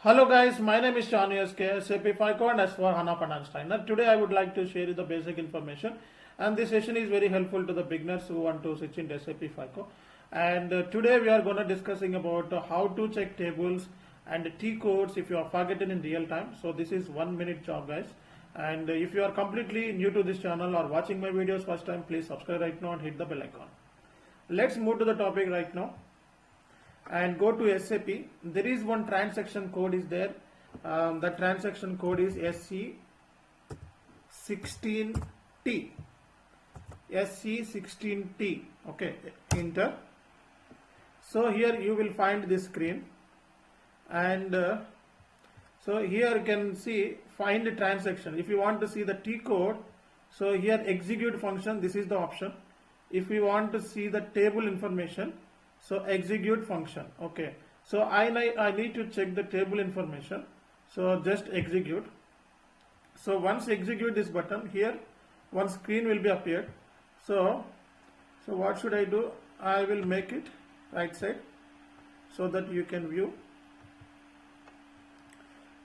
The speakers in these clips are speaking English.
Hello guys, my name is Shani SK, SAP FICO and S4HANA Finance Trainer. Today I would like to share you the basic information, and this session is very helpful to the beginners who want to switch into SAP FICO. And today we are going to discussing about how to check tables and T codes if you are forgotten in real time. So this is 1 minute job guys. And if you are completely new to this channel or watching my videos first time, please subscribe right now and hit the bell icon. Let's move to the topic right now and go to SAP. There is one transaction code is there. The transaction code is SC16T. SC16T. Okay, enter. So here you will find this screen, and so here you can see find the transaction. If you want to see the T code, so here execute function, this is the option. If you want to see the table information, so execute function. Okay, so I need to check the table information, so just execute. So once execute this button, here one screen will be appeared. So what should I do? I will make it right side so that you can view.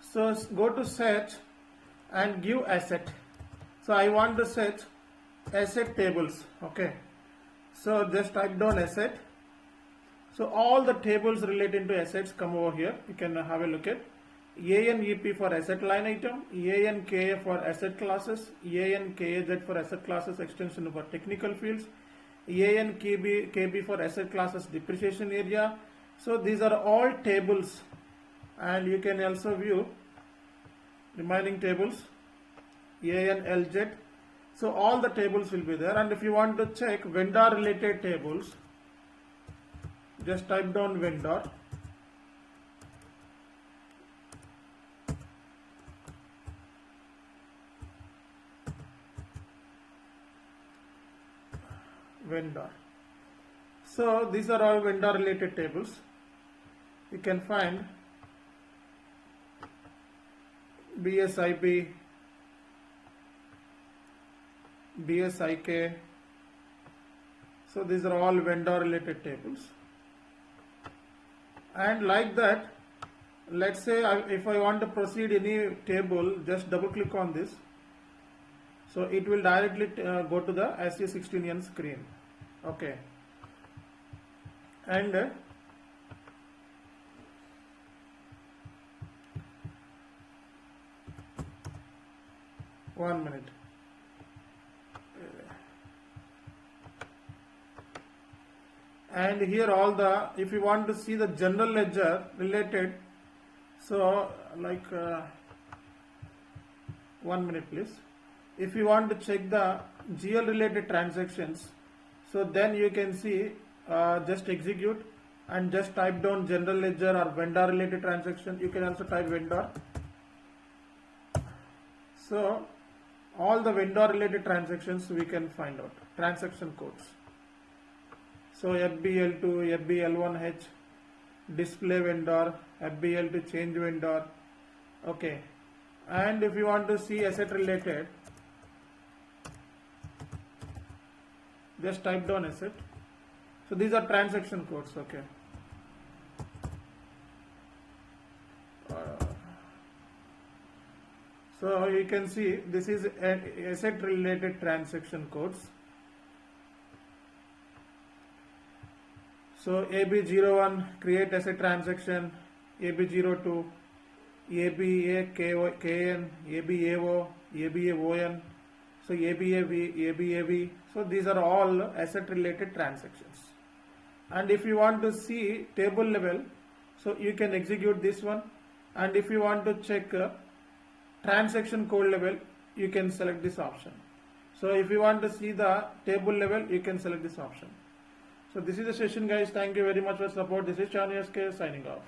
So go to search and give asset. So I want to search asset tables. Okay, so just type down asset. So all the tables related to assets come over here. You can have a look at ANEP for asset line item, ANKA for asset classes, ANKAZ for asset classes extension for technical fields, ANKB for asset classes depreciation area. So these are all tables, and you can also view remaining tables, ANLZ. So all the tables will be there, and if you want to check vendor related tables, just type down vendor. So these are all vendor related tables. You can find BSIP, BSIK. So these are all vendor related tables. And like that, let's say if I want to proceed any table, just double click on this. So it will directly go to the SC16N screen. Okay. And 1 minute. And here all the, if you want to see the general ledger related, so like 1 minute please. If you want to check the GL related transactions, so then you can see just execute and just type down general ledger or vendor related transaction. You can also type vendor. So all the vendor related transactions we can find out, transaction codes. So FBL2, FBL1H, display vendor, FBL2 change vendor. Okay, and if you want to see asset related, just type down asset. So these are transaction codes. Okay, so you can see this is asset related transaction codes. So AB01 create asset transaction, AB02, ABAKN, ABAO, ABAON, so ABAV, ABAV. So these are all asset related transactions. And if you want to see table level, so you can execute this one. And if you want to check transaction code level, you can select this option. So if you want to see the table level, you can select this option. So this is the session guys. Thank you very much for support. This is Shani SK signing off.